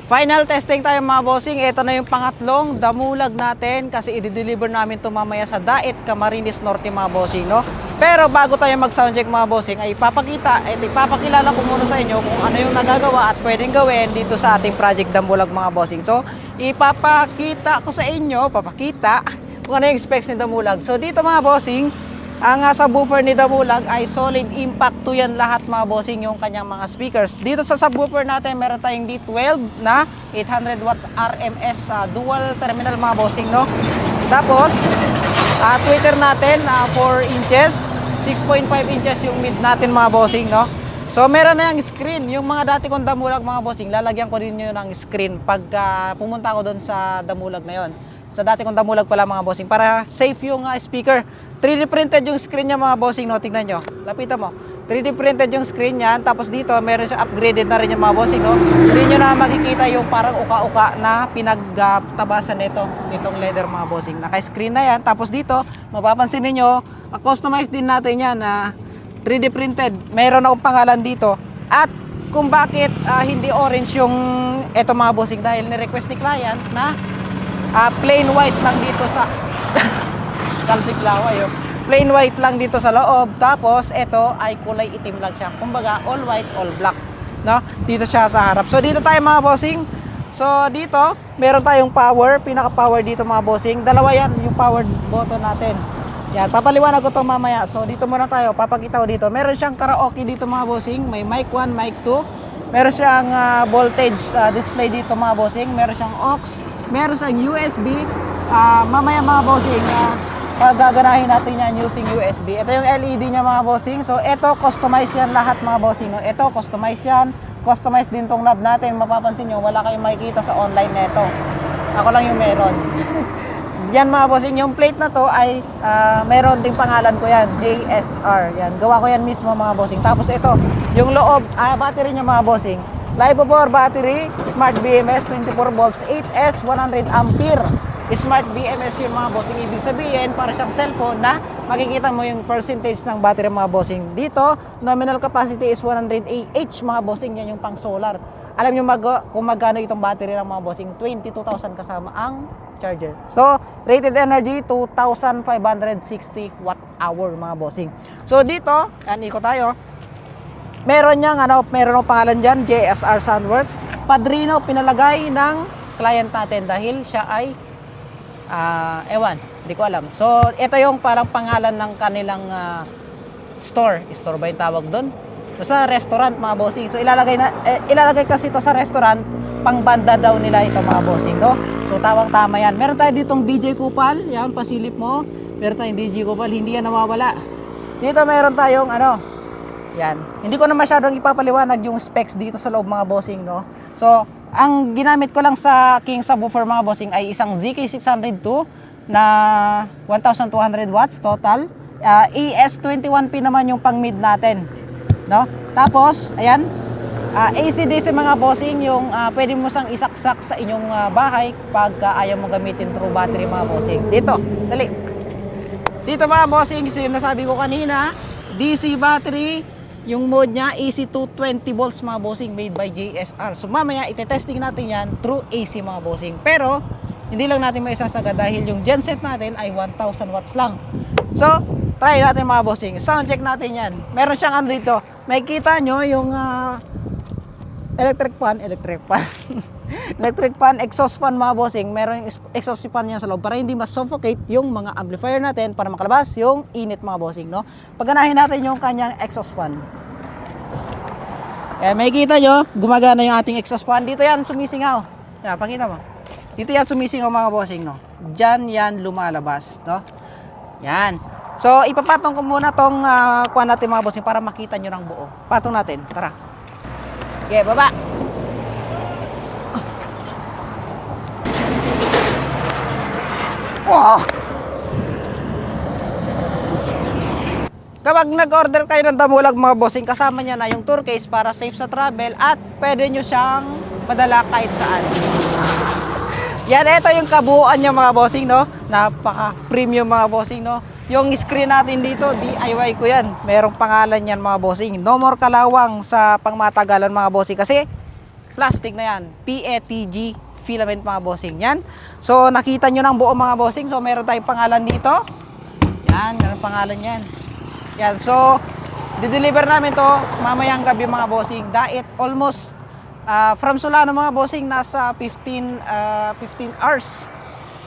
Final testing tayo mga bossing. Ito na yung pangatlong damulag natin kasi i-deliver namin ito mamaya sa Daet, Camarines Norte mga bossing, no? Pero bago tayo mag-soundcheck mga bossing ay ipapakilala ko muna sa inyo kung ano yung nagagawa at pwedeng gawin dito sa ating project damulag mga bossing. So, ipapakita ko sa inyo, kung ano yung specs ni damulag. So, dito mga bossing, ang subwoofer ni damulag ay solid impact to yan lahat mga bossing yung kanyang mga speakers. Dito sa subwoofer natin meron tayong D12 na 800 watts RMS dual terminal mga bossing, no? Tapos tweeter natin 4 inches, 6.5 inches yung mid natin mga bossing, no? So meron na yung screen. Yung mga dati kong damulag mga bossing, lalagyan ko din yun ng screen pag pumunta ko doon sa damulag na yon. Sa dati kong damulag pala mga bossing, para safe yung speaker. 3D printed yung screen niya mga bossing, no? Tingnan nyo, lapitan mo. 3D printed yung screen niyan. Tapos dito meron siya upgraded na rin yung mga bossing, no? Hindi nyo na makikita yung parang uka-uka na pinagtabasan nito, itong leather mga bossing. Naka-screen na yan. Tapos dito mapapansin niyo, customize din natin yan na 3D printed. Meron akong pangalan dito. At kung bakit hindi orange yung eto mga bossing, dahil ni-request ni client na plain white lang dito sa kalsiklawa yun. Plain white lang dito sa loob. Tapos ito ay kulay itim lang siya. Kumbaga all white, all black, no? Dito siya sa harap. So dito tayo mga bossing. So dito meron tayong power, pinaka-power dito mga bossing. Dalawa yan yung power button natin. Yan, papaliwanag ko to mamaya. So dito muna tayo, papakita ko dito. Meron siyang karaoke dito mga bossing. May mic 1, mic 2. Meron siyang voltage display dito mga bossing. Meron siyang aux. Meron siyang USB. Mamaya mga bossing, pagaganahin natin yan using USB. Ito yung LED niya mga bossing. So ito, customize yan lahat mga bossing, no? Ito, customize yan. Customize din tong knob natin. Mapapansin nyo, wala kayong makikita sa online neto. Ako lang yung meron. Yan mga bossing, yung plate na to ay meron ding pangalan ko yan, JSR. Yan, gawa ko yan mismo mga bossing. Tapos ito, yung loob, battery niya mga bossing. LiPo4 battery, Smart BMS 24 volts, 8S, 100 ampere. Smart BMS yung mga bossing. Ibig sabihin, para siyang cellphone na makikita mo yung percentage ng battery mga bossing. Dito, nominal capacity is 100 Ah mga bossing. Yan yung pang solar. Alam nyo kung magkano itong battery ng mga bossing? 22,000 kasama ang charger. So, rated energy 2,560 watt-hour mga bossing. So, dito, ikot tayo. Meron niyang meron ng pangalan dyan, JSR Soundworks. Padrino pinalagay ng client natin dahil siya ay ewan, hindi ko alam. So, ito yung parang pangalan ng kanilang store. Store ba yung tawag doon? Basta restaurant mga bossing. So, ilalagay kasi ito sa restaurant, pang banda daw nila ito mga bossing, no? So, tawang-tama yan. Meron tayo ditong DJ Kupal. Yan, pasilip mo. Meron tayong DJ Kupal. Hindi yan nawawala. Dito meron tayong yan. Hindi ko na masyadong ipapaliwanag yung specs dito sa loob mga bossing, no? So, ang ginamit ko lang sa King subwoofer mga bossing ay isang ZK602 na 1,200 watts total. ES21P naman yung pang mid natin, no? Tapos, ayan, AC/DC mga bossing, yung pwede mo sang isaksak sa inyong bahay pag ayaw mo gamitin true battery mga bossing. Dito, dali. Dito mga bossing, yung nasabi ko kanina, DC battery. Yung mode niya, AC to 20 volts mga bossing, made by JSR. So mamaya, itetesting natin yan through AC mga bossing. Pero, hindi lang natin maisasaga dahil yung genset natin ay 1,000 watts lang. So, try natin mga bossing. Sound check natin yan. Meron siyang dito. May kita nyo yung electric fan, electric fan, exhaust fan mga bossing. Meron yung exhaust fan niya sa loob para hindi mas suffocate yung mga amplifier natin para makalabas yung init mga bossing, no? Paganahin natin yung kanyang exhaust fan. May kita nyo, gumagana yung ating exhaust fan. Dito yan sumisingaw. Yan, pakita mo. Dito yan sumisingaw mga bossing, no? Diyan yan lumalabas, no? Yan. So, ipapatong ko muna tong kuha natin mga bossing para makita nyo ng buo. Patong natin, tara. Okay, baba. Wow. Kapag nag-order kayo ng damulag mga bossing, kasama niya na yung tour case para safe sa travel at pwede nyo siyang madala kahit saan. Yan, ito yung kabuuan niya mga bossing, no? Napaka-premium mga bossing, no? Yung screen natin dito, DIY ko yan. Merong pangalan yan mga bossing. No more kalawang sa pangmatagalan mga bossing. Kasi plastic na yan. PETG filament mga bossing. Yan. So nakita nyo ng buo mga bossing. So meron tayong pangalan dito. Yan, meron pangalan yan. Yan. So di-deliver namin to mamayang gabi mga bossing. Dait almost from Solano mga bossing nasa 15 hours.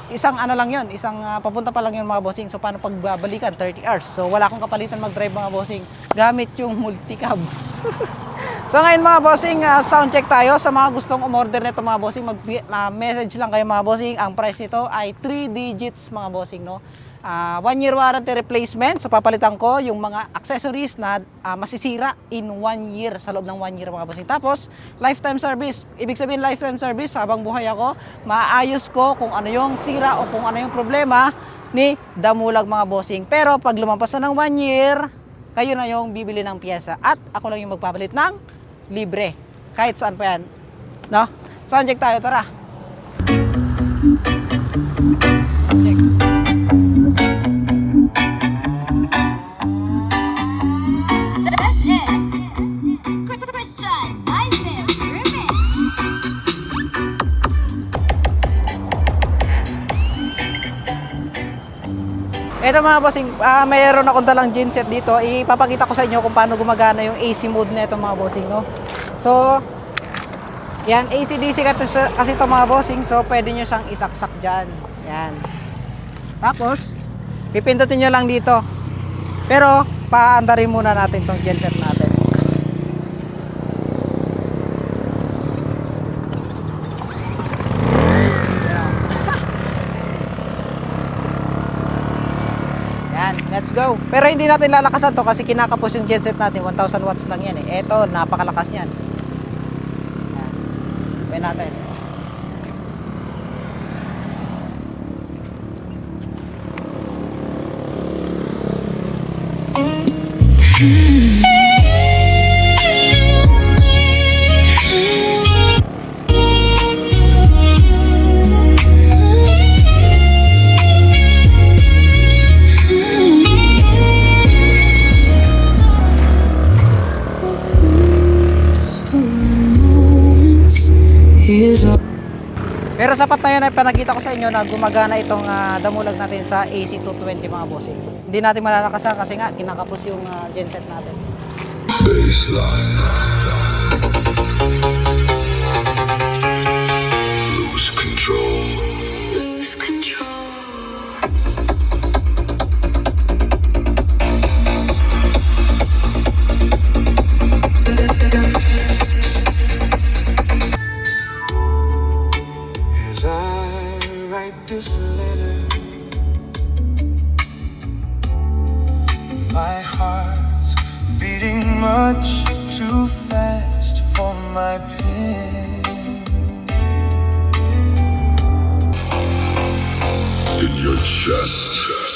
Isang ano lang yun, isang papunta pa lang yun mga bossing. So paano pagbabalikan? 30 hours. So wala akong kapalitan mag-drive mga bossing. Gamit yung multicab. So ngayon mga bossing, sound check tayo. Sa mga gustong umorder nito mga bossing, mag-message lang kayo mga bossing. Ang price nito ay 3 digits mga bossing, no? 1 year warranty replacement. So papalitan ko yung mga accessories na masisira in 1 year, sa loob ng 1 year mga bossing. Tapos lifetime service. Ibig sabihin lifetime service, habang buhay ako, maayos ko kung ano yung sira o kung ano yung problema ni Damulag mga bossing. Pero pag lumampas na ng 1 year, kayo na yung bibili ng piyesa at ako lang yung magpapalit ng libre. Kahit saan pa yan. No? Sound check tayo, tara. Check. Ito mga bossing, mayroon akong dalang genset dito. Ipapakita ko sa inyo kung paano gumagana yung AC mode na ito mga bossing, no? So, yan, AC-DC kasi ito mga bossing. So, pwede nyo siyang isaksak dyan. Yan. Tapos, pipindutin nyo lang dito. Pero, paandarin muna natin itong genset natin. Let's go. Pero hindi natin lalakasan to kasi kinakapos yung genset natin. 1000 watts lang yan eh. Ito, napakalakas niyan. Yan. Pwede natin. Pero sapat na yun ay panakita ko sa inyo na gumagana itong damulag natin sa AC220 mga bossing. Hindi natin malalakasan kasi nga kinakapos yung genset natin. Baseline. Lose control. Lose control. This letter, my heart's beating much too fast for my pen. In your chest.